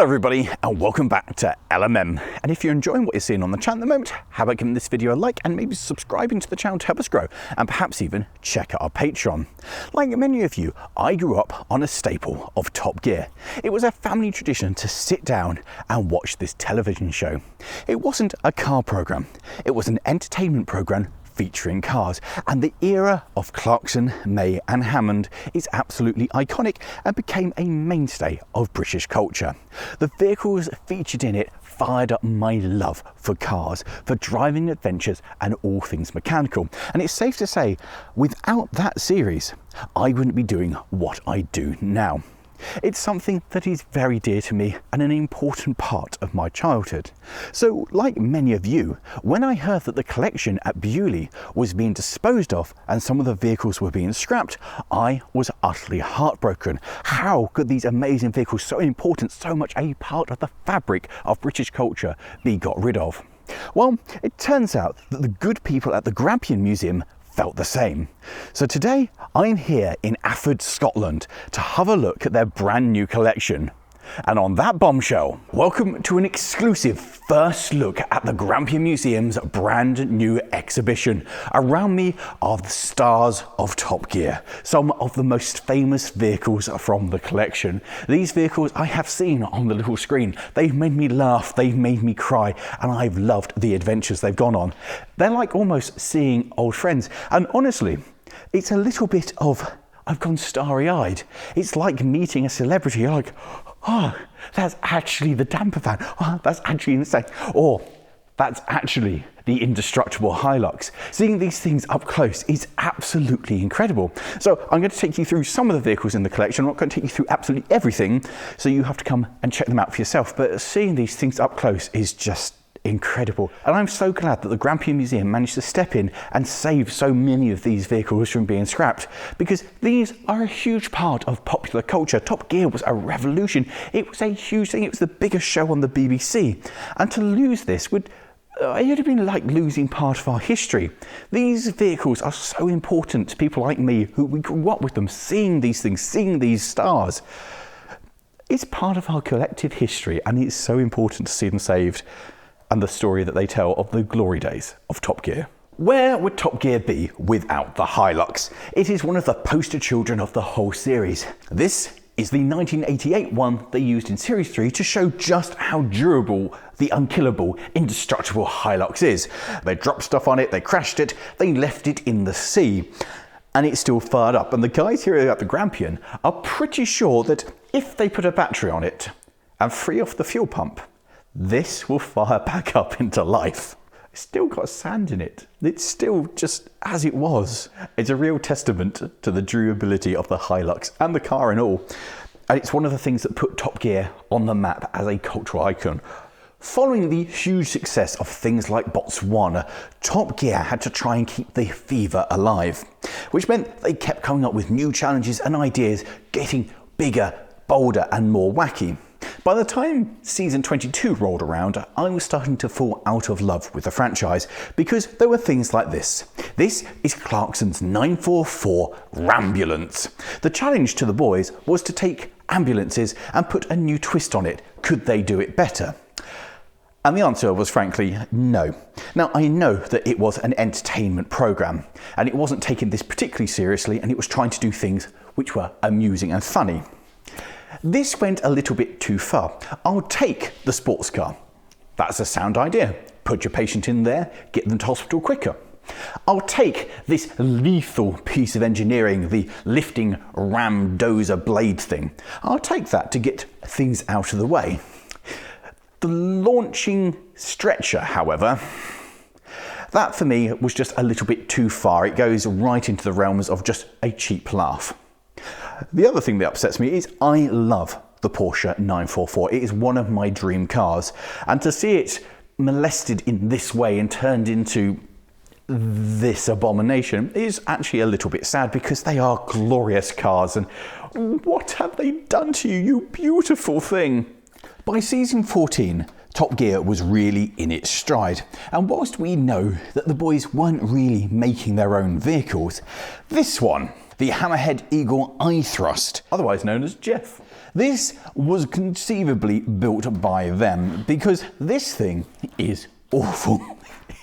Hello everybody and welcome back to LMM, and if you're enjoying what you're seeing on the channel at the moment, how about giving this video a like and maybe subscribing to the channel to help us grow, and perhaps even check out our Patreon. Like many of you, I grew up on a staple of Top Gear. It was a family tradition to sit down and watch this television show. It wasn't a car program, it was an entertainment program featuring cars, and the era of Clarkson, May and Hammond is absolutely iconic and became a mainstay of British culture. The vehicles featured in it fired up my love for cars, for driving adventures and all things mechanical, and it's safe to say without that series I wouldn't be doing what I do now. It's something that is very dear to me and an important part of my childhood. So, like many of you, when I heard that the collection at Bewley was being disposed of and some of the vehicles were being scrapped, I was utterly heartbroken. How could these amazing vehicles, so important, so much a part of the fabric of British culture, be got rid of? Well, it turns out that the good people at the Grampian Museum felt the same. So today I'm here in Afford, Scotland to have a look at their brand new collection. And on that bombshell, welcome to an exclusive first look at the Grampian Museum's brand new exhibition. Around me are the stars of Top Gear, some of the most famous vehicles from the collection. These vehicles I have seen on the little screen. They've made me laugh, they've made me cry, and I've loved the adventures they've gone on. They're like almost seeing old friends, and honestly, it's a little bit of I've gone starry-eyed. It's like meeting a celebrity. You're like, oh, that's actually the damper van. Oh, that's actually insane. Or that's actually the indestructible Hilux. Seeing these things up close is absolutely incredible. So I'm going to take you through some of the vehicles in the collection. I'm not going to take you through absolutely everything, so you have to come and check them out for yourself. But seeing these things up close is just incredible, and I'm so glad that the Grampian Museum managed to step in and save so many of these vehicles from being scrapped, because these are a huge part of popular culture. Top Gear was a revolution. It was a huge thing. It was the biggest show on the BBC, and to lose this would it would have been like losing part of our history. These vehicles are so important to people like me who we grew up with them, seeing these things, seeing these stars. It's part of our collective history, and it's so important to see them saved, and the story that they tell of the glory days of Top Gear. Where would Top Gear be without the Hilux? It is one of the poster children of the whole series. This is the 1988 one they used in Series 3 to show just how durable the unkillable, indestructible Hilux is. They dropped stuff on it, they crashed it, they left it in the sea, and it's still fired up. And the guys here at the Grampian are pretty sure that if they put a battery on it and free off the fuel pump, this will fire back up into life. It's still got sand in it. It's still just as it was. It's a real testament to the durability of the Hilux and the car and all. And it's one of the things that put Top Gear on the map as a cultural icon. Following the huge success of things like Botswana, Top Gear had to try and keep the fever alive, which meant they kept coming up with new challenges and ideas, getting bigger, bolder and more wacky. By the time season 22 rolled around, I was starting to fall out of love with the franchise, because there were things like this. This is Clarkson's 944 Rambulance. The challenge to the boys was to take ambulances and put a new twist on it. Could they do it better? And the answer was frankly no. Now, I know that it was an entertainment program, and it wasn't taking this particularly seriously, and it was trying to do things which were amusing and funny. This went a little bit too far. I'll take the sports car. That's a sound idea. Put your patient in there, get them to hospital quicker. I'll take this lethal piece of engineering, the lifting ram dozer blade thing. I'll take that to get things out of the way. The launching stretcher, however, that for me was just a little bit too far. It goes right into the realms of just a cheap laugh. The other thing that upsets me is I love the Porsche 944. It is one of my dream cars, and to see it molested in this way and turned into this abomination is actually a little bit sad, because they are glorious cars, and what have they done to you, you beautiful thing? By season 14, Top Gear was really in its stride, and whilst we know that the boys weren't really making their own vehicles, this one, the Hammerhead Eagle I Thrust, otherwise known as Jeff, This was conceivably built by them because this thing is awful.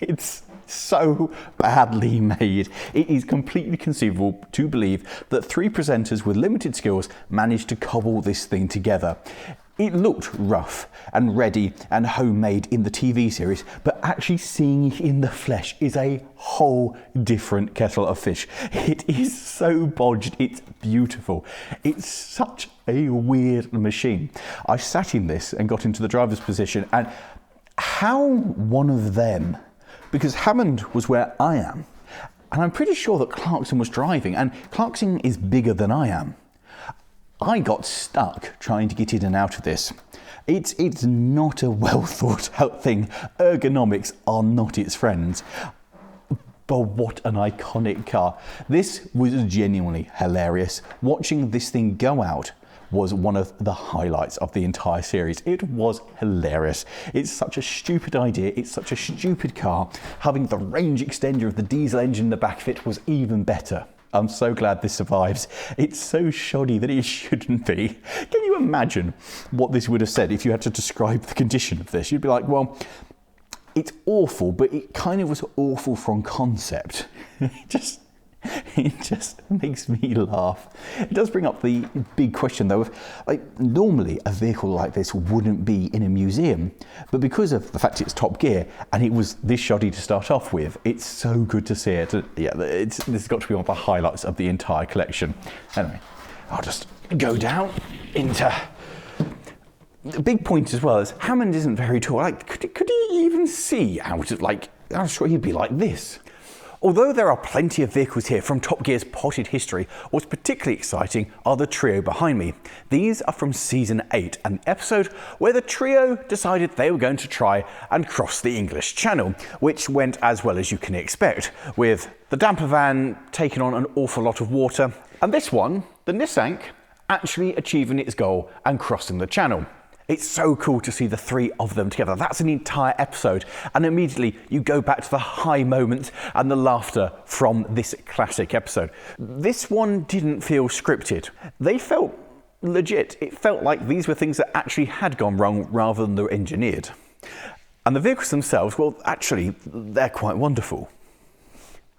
It's so badly made. It is completely conceivable to believe that 3 presenters with limited skills managed to cobble this thing together. It looked rough and ready and homemade in the TV series, but actually seeing it in the flesh is a whole different kettle of fish. It is so bodged, it's beautiful. It's such a weird machine. I sat in this and got into the driver's position, and how one of them, because Hammond was where I am, and I'm pretty sure that Clarkson was driving, and Clarkson is bigger than I am. I got stuck trying to get in and out of this. It's not a well thought out thing. Ergonomics are not its friends. But what an iconic car. This was genuinely hilarious. Watching this thing go out was one of the highlights of the entire series. It was hilarious. It's such a stupid idea. It's such a stupid car. Having the range extender of the diesel engine in the back of it was even better. I'm so glad this survives. It's so shoddy that it shouldn't be. Can you imagine what this would have said if you had to describe the condition of this? You'd be like, well, it's awful, but it kind of was awful from concept. It just makes me laugh. It does bring up the big question though of, like, normally a vehicle like this wouldn't be in a museum, but because of the fact it's Top Gear and it was this shoddy to start off with, it's so good to see it. Yeah, this has got to be one of the highlights of the entire collection. Anyway, I'll just go down into... The big point as well is Hammond isn't very tall. Like, could he even see out of, like, I'm sure he'd be like this. Although there are plenty of vehicles here from Top Gear's potted history, what's particularly exciting are the trio behind me. These are from season 8, an episode where the trio decided they were going to try and cross the English Channel, which went as well as you can expect, with the damper van taking on an awful lot of water, and this one, the Nissan, actually achieving its goal and crossing the channel. It's so cool to see the 3 of them together. That's an entire episode, and immediately you go back to the high moments and the laughter from this classic episode. This one didn't feel scripted. They felt legit. It felt like these were things that actually had gone wrong rather than they were engineered. And the vehicles themselves, well, actually, they're quite wonderful.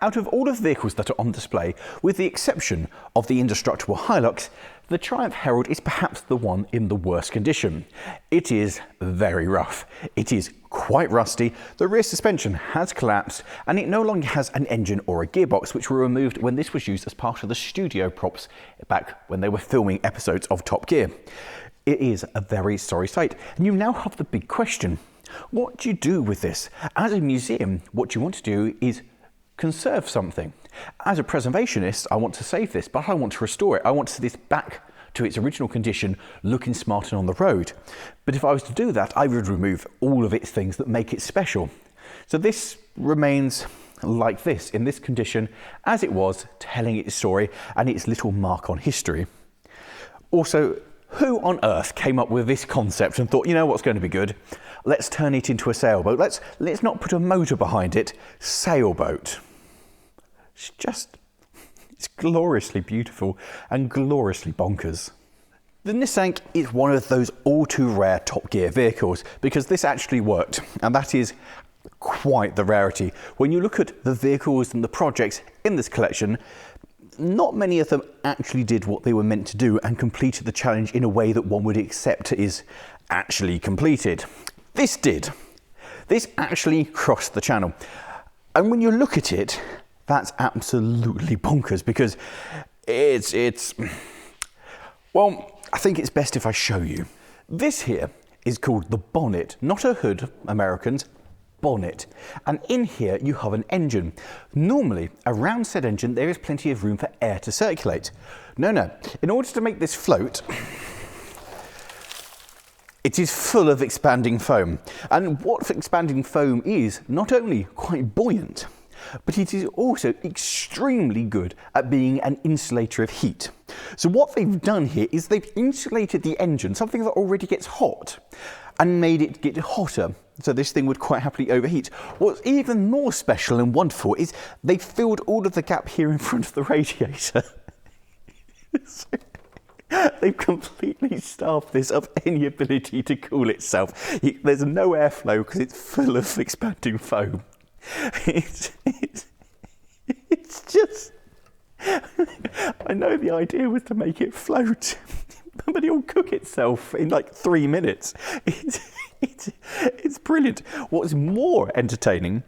Out of all of the vehicles that are on display, with the exception of the indestructible Hilux, the Triumph Herald is perhaps the one in the worst condition. It is very rough. It is quite rusty, the rear suspension has collapsed, and it no longer has an engine or a gearbox, which were removed when this was used as part of the studio props back when they were filming episodes of Top Gear. It is a very sorry sight, and you now have the big question. What do you do with this? As a museum, what you want to do is conserve something. As a preservationist, I want to save this, but I want to restore it. I want to see this back to its original condition, looking smart and on the road. But if I was to do that, I would remove all of its things that make it special. So this remains like this, in this condition, as it was, telling its story and its little mark on history. Also, who on earth came up with this concept and thought, you know what's going to be good? Let's turn it into a sailboat. Let's not put a motor behind it. Sailboat. It's gloriously beautiful and gloriously bonkers. The Nissan is one of those all too rare Top Gear vehicles because this actually worked, and that is quite the rarity. When you look at the vehicles and the projects in this collection, not many of them actually did what they were meant to do and completed the challenge in a way that one would accept is actually completed. This did. This actually crossed the channel. And when you look at it, that's absolutely bonkers because it's well, I think it's best if I show you. This here is called the bonnet, not a hood, Americans, bonnet. And in here you have an engine. Normally, around said engine, there is plenty of room for air to circulate. No. In order to make this float, it is full of expanding foam. And what expanding foam is, not only quite buoyant, but it is also extremely good at being an insulator of heat. So what they've done here is they've insulated the engine, something that already gets hot, and made it get hotter, so this thing would quite happily overheat. What's even more special and wonderful is they've filled all of the gap here in front of the radiator. They've completely starved this of any ability to cool itself. There's no airflow because it's full of expanding foam. It's just... I know the idea was to make it float, but it'll cook itself in like 3 minutes. It's brilliant. What's more entertaining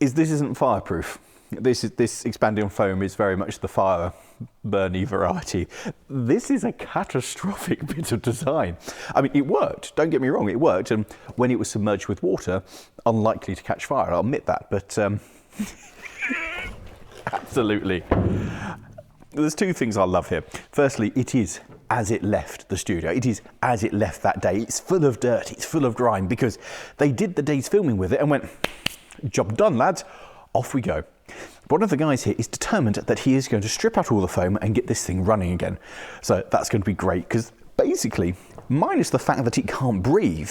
is this isn't fireproof. This expanding foam is very much the fire burny variety. This is a catastrophic bit of design. I mean, it worked, don't get me wrong, it worked, and when it was submerged with water, unlikely to catch fire, I'll admit that, but absolutely. There's two things I love here. Firstly, it is as it left the studio. It is as it left that day. It's full of dirt, it's full of grime, because they did the day's filming with it and went, job done, lads, off we go. One of the guys here is determined that he is going to strip out all the foam and get this thing running again. So that's going to be great, because basically, minus the fact that it can't breathe,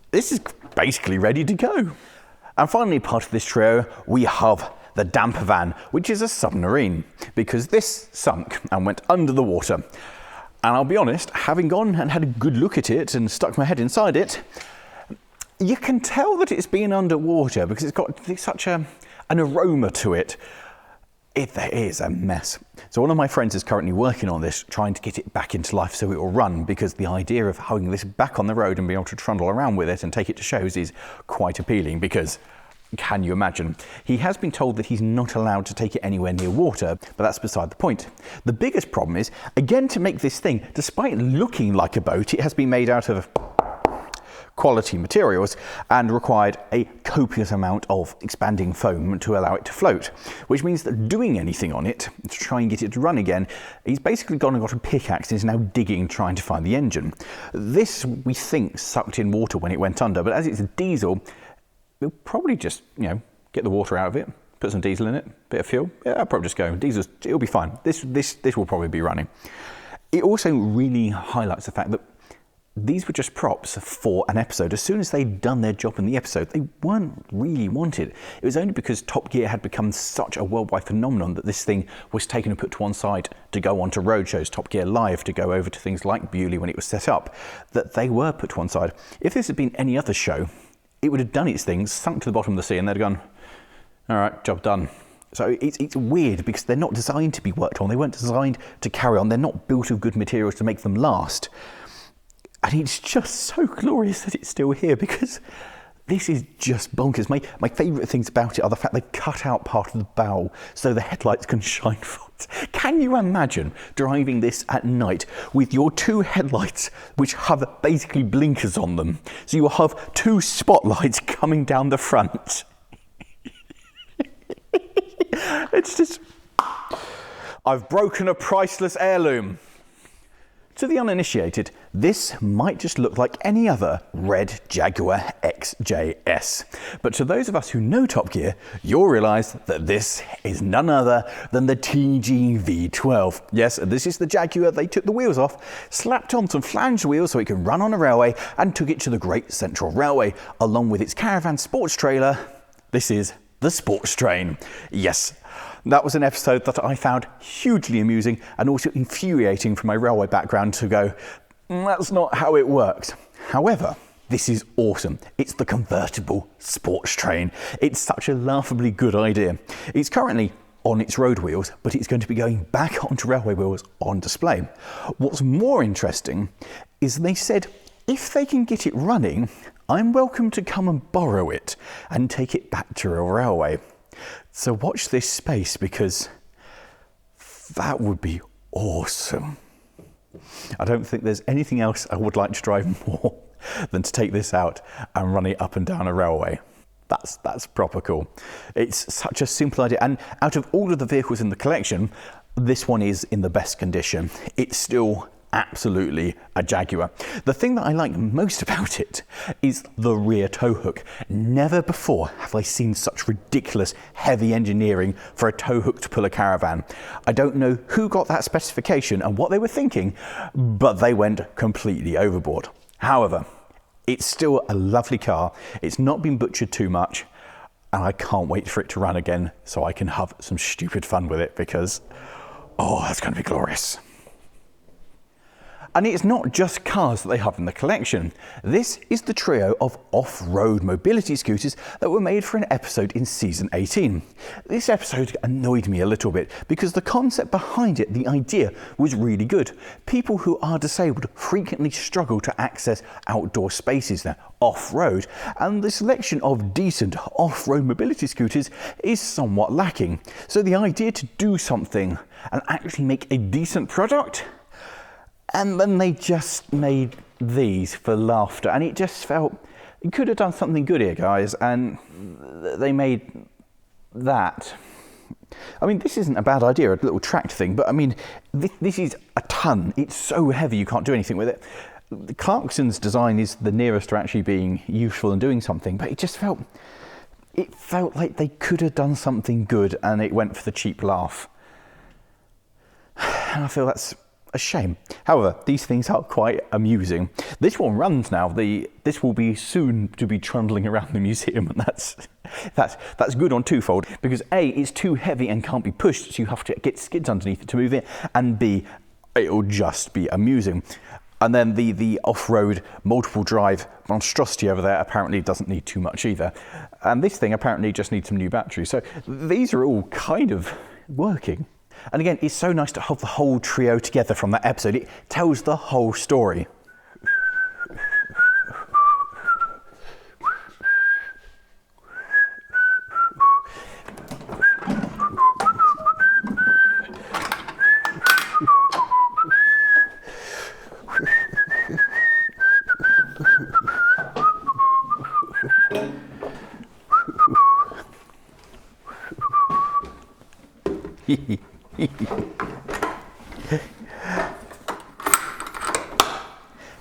this is basically ready to go. And finally, part of this trio, we have the damper van, which is a submarine, because this sunk and went under the water. And I'll be honest, having gone and had a good look at it and stuck my head inside it, you can tell that it's been underwater because it's got such an aroma to it. It is a mess. So one of my friends is currently working on this, trying to get it back into life so it will run, because the idea of having this back on the road and being able to trundle around with it and take it to shows is quite appealing, because can you imagine? He has been told that he's not allowed to take it anywhere near water, but that's beside the point. The biggest problem is, again, to make this thing, despite looking like a boat, it has been made out of quality materials and required a copious amount of expanding foam to allow it to float, which means that doing anything on it to try and get it to run again, he's basically gone and got a pickaxe and is now digging, trying to find the engine. This, we think, sucked in water when it went under, but as it's diesel, we'll probably just, get the water out of it, put some diesel in it, bit of fuel. Yeah, I'll probably just go. Diesel, it'll be fine. This will probably be running. It also really highlights the fact that these were just props for an episode. As soon as they'd done their job in the episode, they weren't really wanted. It was only because Top Gear had become such a worldwide phenomenon that this thing was taken and put to one side to go on to road shows, Top Gear Live, to go over to things like Bewley when it was set up, that they were put to one side. If this had been any other show, it would have done its thing, sunk to the bottom of the sea, and they'd have gone, all right, job done. So it's weird because they're not designed to be worked on. They weren't designed to carry on. They're not built of good materials to make them last. And it's just so glorious that it's still here, because this is just bonkers. My favourite things about it are the fact they cut out part of the bow so the headlights can shine forwards. Can you imagine driving this at night with your two headlights, which have basically blinkers on them? So you have two spotlights coming down the front. It's just... I've broken a priceless heirloom. To the uninitiated, this might just look like any other red Jaguar XJS. But to those of us who know Top Gear, you'll realise that this is none other than the TG V12. Yes, this is the Jaguar they took the wheels off, slapped on some flange wheels so it can run on a railway, and took it to the Great Central Railway, along with its caravan sports trailer. This is the Sports Train. Yes. That was an episode that I found hugely amusing and also infuriating from my railway background to go, that's not how it works. However, this is awesome. It's the convertible sports train. It's such a laughably good idea. It's currently on its road wheels, but it's going to be going back onto railway wheels on display. What's more interesting is they said, if they can get it running, I'm welcome to come and borrow it and take it back to a railway. So watch this space, because that would be awesome. I don't think there's anything else I would like to drive more than to take this out and run it up and down a railway. That's proper cool. It's such a simple idea, and out of all of the vehicles in the collection, this one is in the best condition. It's still absolutely a Jaguar. The thing that I like most about it is the rear tow hook. Never before have I seen such ridiculous heavy engineering for a tow hook to pull a caravan. I don't know who got that specification and what they were thinking, but they went completely overboard. However, it's still a lovely car. It's not been butchered too much, and I can't wait for it to run again so I can have some stupid fun with it, because, oh, that's going to be glorious. And it's not just cars that they have in the collection. This is the trio of off-road mobility scooters that were made for an episode in season 18. This episode annoyed me a little bit because the concept behind it, the idea, was really good. People who are disabled frequently struggle to access outdoor spaces now, off-road, and the selection of decent off-road mobility scooters is somewhat lacking. So the idea to do something and actually make a decent product, and then they just made these for laughter, and it just felt, you could have done something good here, guys, and they made that. I mean, this isn't a bad idea, a little tracked thing, but I mean, this is a ton. It's so heavy you can't do anything with it. Clarkson's design is the nearest to actually being useful and doing something, but it felt like they could have done something good and it went for the cheap laugh. And I feel that's a shame. However, these things are quite amusing. This one runs now. This will be soon to be trundling around the museum, and that's good on twofold, because A, it's too heavy and can't be pushed, so you have to get skids underneath it to move it, and B, it'll just be amusing. And then the off-road multiple drive monstrosity over there apparently doesn't need too much either. And this thing apparently just needs some new batteries. So these are all kind of working. And again, it's so nice to have the whole trio together from that episode. It tells the whole story.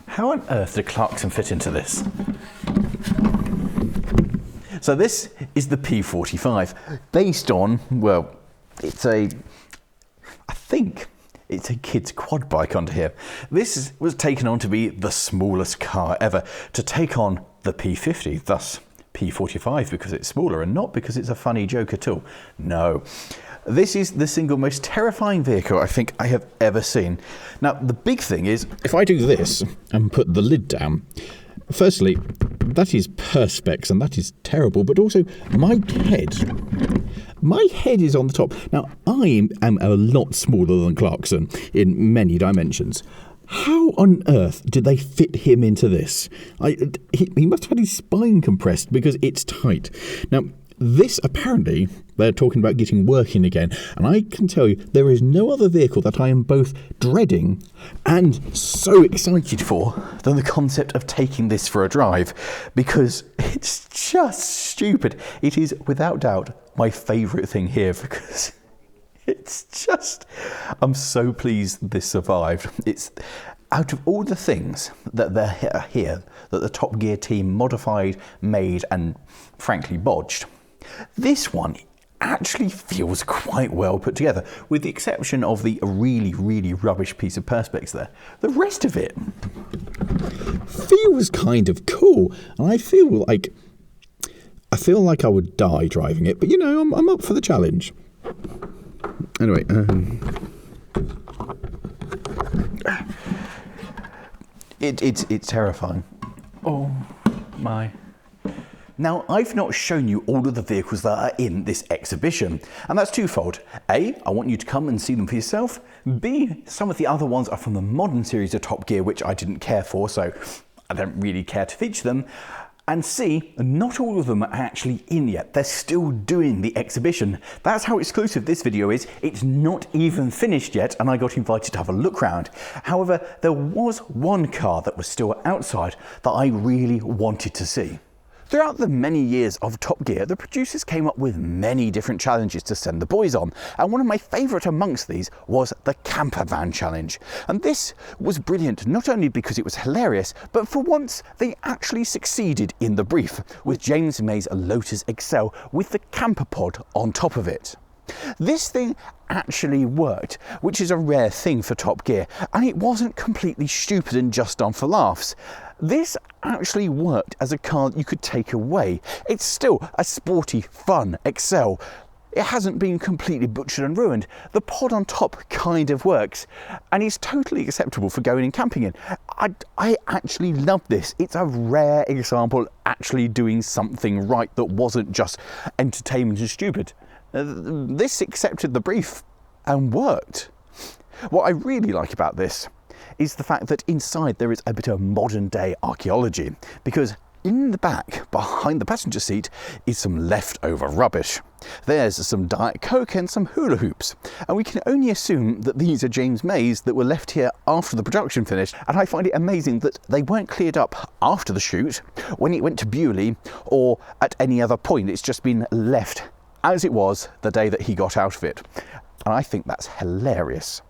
How on earth did Clarkson fit into this? So this is the P45, based on, well, I think it's a kid's quad bike under here. This was taken on to be the smallest car ever, to take on the P50, thus P45 because it's smaller and not because it's a funny joke at all. No. This is the single most terrifying vehicle I think I have ever seen. Now, the big thing is, if I do this and put the lid down, firstly, that is perspex and that is terrible, but also my head is on the top. Now, I am a lot smaller than Clarkson in many dimensions. How on earth did they fit him into this? He must have had his spine compressed because it's tight. Now, this apparently, they're talking about getting working again, and I can tell you there is no other vehicle that I am both dreading and so excited for than the concept of taking this for a drive, because it's just stupid. It is without doubt my favourite thing here, because it's just, I'm so pleased this survived. It's out of all the things that they're here, that the Top Gear team modified, made and frankly bodged, this one actually feels quite well put together, with the exception of the really, really rubbish piece of perspex there. The rest of it feels kind of cool, and I feel like I would die driving it, but you know, I'm up for the challenge. Anyway, it's terrifying. Oh my. Now, I've not shown you all of the vehicles that are in this exhibition, and that's twofold. A, I want you to come and see them for yourself. B, some of the other ones are from the modern series of Top Gear, which I didn't care for, so I don't really care to feature them. And C, not all of them are actually in yet. They're still doing the exhibition. That's how exclusive this video is. It's not even finished yet, and I got invited to have a look round. However, there was one car that was still outside that I really wanted to see. Throughout the many years of Top Gear, the producers came up with many different challenges to send the boys on, and one of my favourite amongst these was the camper van challenge. And this was brilliant, not only because it was hilarious, but for once they actually succeeded in the brief, with James May's Lotus Excel with the camper pod on top of it. This thing actually worked, which is a rare thing for Top Gear, and it wasn't completely stupid and just done for laughs. This actually worked as a car you could take away. It's still a sporty, fun Excel. it hasn't been completely butchered and ruined. The pod on top kind of works, and it's totally acceptable for going and camping in. I actually love this. It's a rare example actually doing something right that wasn't just entertainment and stupid. This accepted the brief and worked. What I really like about this is the fact that inside there is a bit of modern day archaeology, because in the back, behind the passenger seat, is some leftover rubbish. There's some Diet Coke and some hula hoops, and we can only assume that these are James May's that were left here after the production finished, and I find it amazing that they weren't cleared up after the shoot, when it went to Bewley, or at any other point. It's just been left as it was the day that he got out of it, and I think that's hilarious.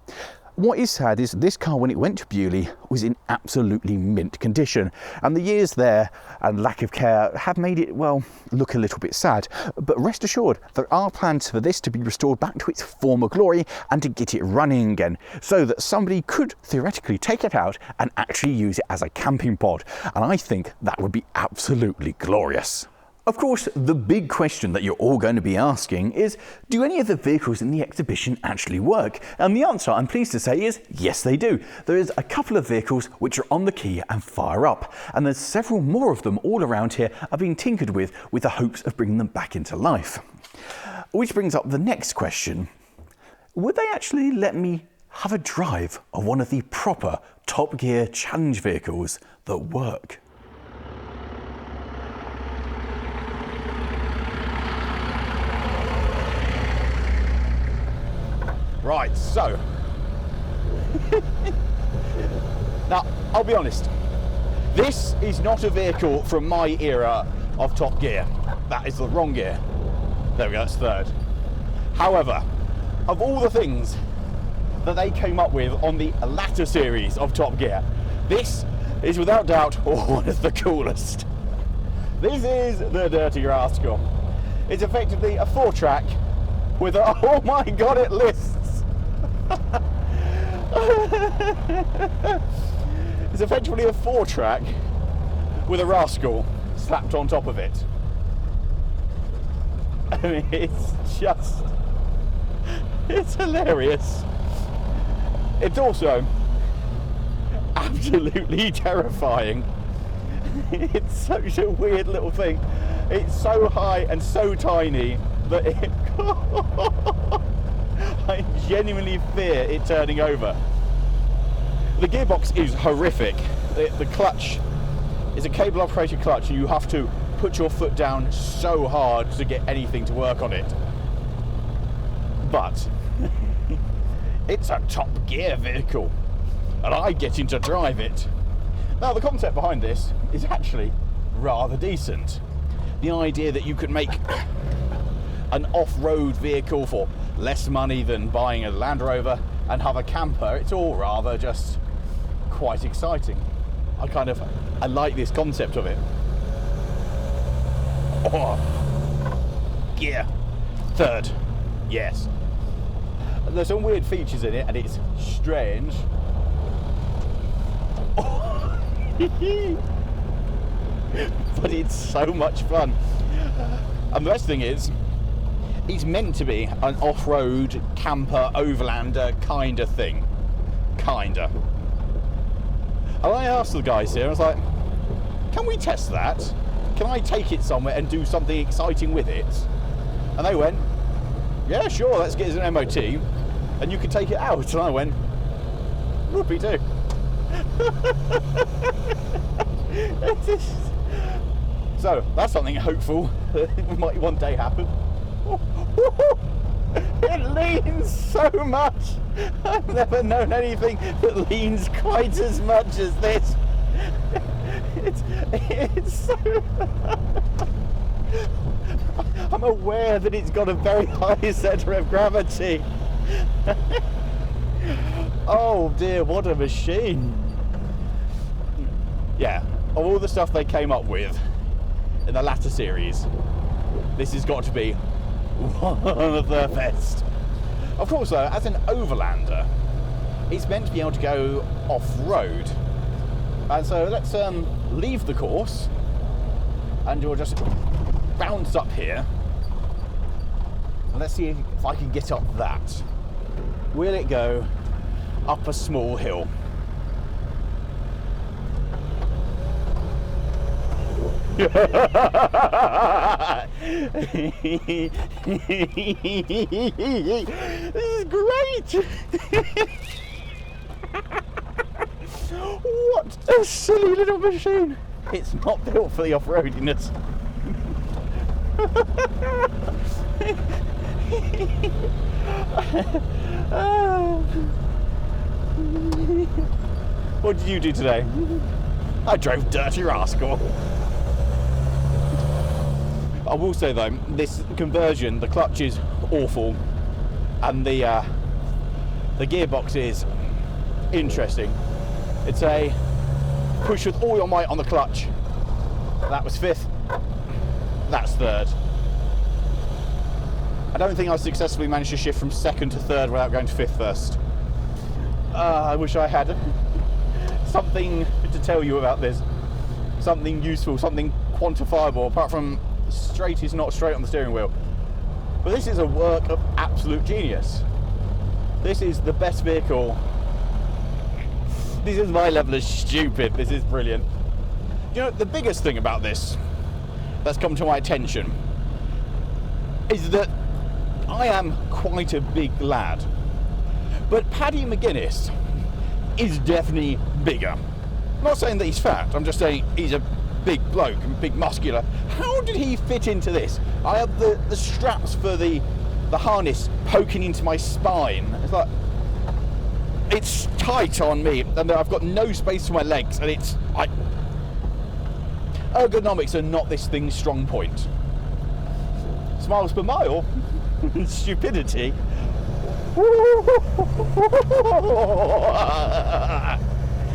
What is sad is this car, when it went to Bewley, was in absolutely mint condition, and the years there and lack of care have made it, well, look a little bit sad. But rest assured, there are plans for this to be restored back to its former glory and to get it running again, so that somebody could theoretically take it out and actually use it as a camping pod, and I think that would be absolutely glorious. Of course, the big question that you're all going to be asking is, do any of the vehicles in the exhibition actually work? And the answer, I'm pleased to say, is yes, they do. There is a couple of vehicles which are on the key and fire up, and there's several more of them all around here are being tinkered with the hopes of bringing them back into life. Which brings up the next question. Would they actually let me have a drive of one of the proper Top Gear challenge vehicles that work? Right, so, now, I'll be honest, this is not a vehicle from my era of Top Gear. That is the wrong gear. There we go, that's third. However, of all the things that they came up with on the latter series of Top Gear, this is without doubt one of the coolest. This is the Dirty Rascal. It's effectively a 4-track with a, oh my god, it lists. It's effectively a 4-track with a Rascal slapped on top of it. I mean, it's hilarious. It's also absolutely terrifying. It's such a weird little thing. It's so high and so tiny that it I genuinely fear it turning over. The gearbox is horrific. The clutch is a cable operated clutch, and you have to put your foot down so hard to get anything to work on it. But it's a Top Gear vehicle, and I get in to drive it. Now, the concept behind this is actually rather decent. The idea that you could make an off-road vehicle for less money than buying a Land Rover and have a camper, it's all rather just quite exciting. I like this concept of it. Oh, gear, third, yes. There's some weird features in it and it's strange. Oh. But it's so much fun. And the best thing is, it's meant to be an off-road, camper, overlander kind of thing. Kinda. And I asked the guys here, I was like, can we test that? Can I take it somewhere and do something exciting with it? And they went, yeah, sure, let's get it an MOT, and you can take it out. And I went, whoopee do. So, that's something hopeful that might one day happen. It leans so much. I've never known anything that leans quite as much as this. It's so... I'm aware that it's got a very high centre of gravity. Oh dear, what a machine. Yeah, of all the stuff they came up with in the latter series, this has got to be one of the best. Of course though, as an overlander, it's meant to be able to go off-road. And so let's leave the course, and you'll just bounce up here. Let's see if I can get up that. Will it go up a small hill? This is great! What a silly little machine! It's not built for the off-roadiness. What did you do today? I drove Dirty Rascal. I will say though, this conversion, the clutch is awful, and the gearbox is interesting. It's a push with all your might on the clutch. That was fifth. That's third. I don't think I successfully managed to shift from second to third without going to fifth first. I wish I had something to tell you about this. Something useful, something quantifiable, apart from straight is not straight on the steering wheel. But this is a work of absolute genius. This is the best vehicle. This is my level of stupid. This is brilliant. You know, the biggest thing about this that's come to my attention is that I am quite a big lad, but Paddy McGuinness is definitely bigger. I'm not saying that he's fat, I'm just saying he's a big bloke and big muscular. How did he fit into this? I have the straps for the harness poking into my spine. It's like, it's tight on me, and I've got no space for my legs, and it's like, ergonomics are not this thing's strong point. Smiles per mile, stupidity.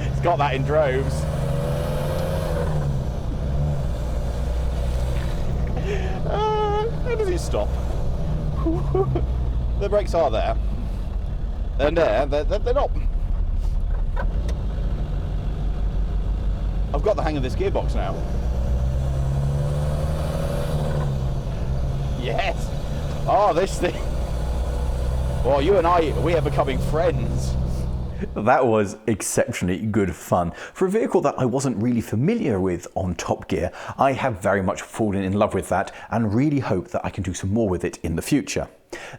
It's got that in droves. How does it stop? The brakes are there. They're there, they're not. I've got the hang of this gearbox now. Yes. Oh, this thing. Well, you and we are becoming friends. That was exceptionally good fun. For a vehicle that I wasn't really familiar with on Top Gear, I have very much fallen in love with that and really hope that I can do some more with it in the future.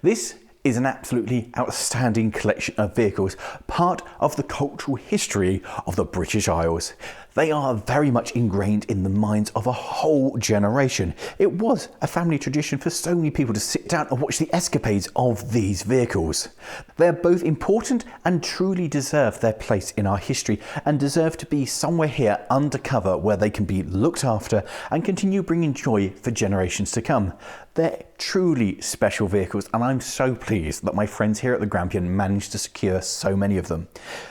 This is an absolutely outstanding collection of vehicles, part of the cultural history of the British Isles. They are very much ingrained in the minds of a whole generation. It was a family tradition for so many people to sit down and watch the escapades of these vehicles. They're both important and truly deserve their place in our history and deserve to be somewhere here undercover where they can be looked after and continue bringing joy for generations to come. They're truly special vehicles, and I'm so pleased that my friends here at the Grampian managed to secure so many of them.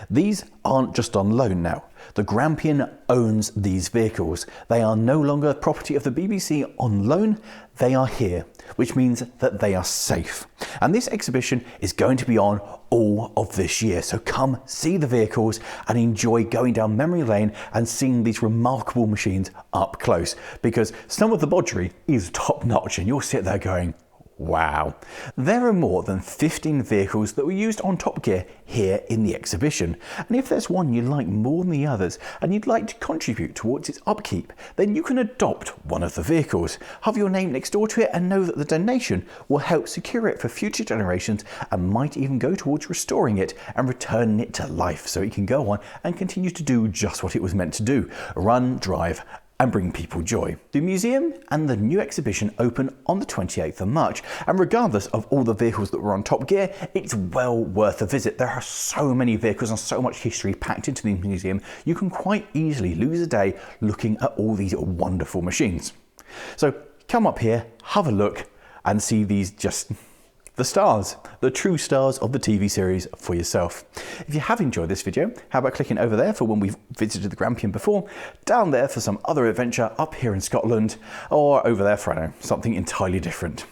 These aren't just on loan now. The Grampian owns these vehicles. They are no longer property of the BBC on loan. They are here, which means that they are safe. And this exhibition is going to be on all of this year. So come see the vehicles and enjoy going down memory lane and seeing these remarkable machines up close, because some of the bodgery is top notch and you'll sit there going, wow. There are more than 15 vehicles that were used on Top Gear here in the exhibition. And if there's one you like more than the others and you'd like to contribute towards its upkeep, then you can adopt one of the vehicles. Have your name next door to it and know that the donation will help secure it for future generations and might even go towards restoring it and returning it to life so it can go on and continue to do just what it was meant to do: run, drive, and bring people joy. The museum and the new exhibition open on the 28th of March, and regardless of all the vehicles that were on Top Gear, it's well worth a visit. There are so many vehicles and so much history packed into the museum, you can quite easily lose a day looking at all these wonderful machines. So come up here, have a look, and see these the stars, the true stars of the TV series for yourself. If you have enjoyed this video, how about clicking over there for when we've visited the Grampian before, down there for some other adventure up here in Scotland, or over there for, I don't know, something entirely different.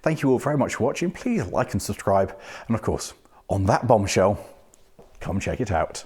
Thank you all very much for watching. Please like and subscribe. And of course, on that bombshell, come check it out.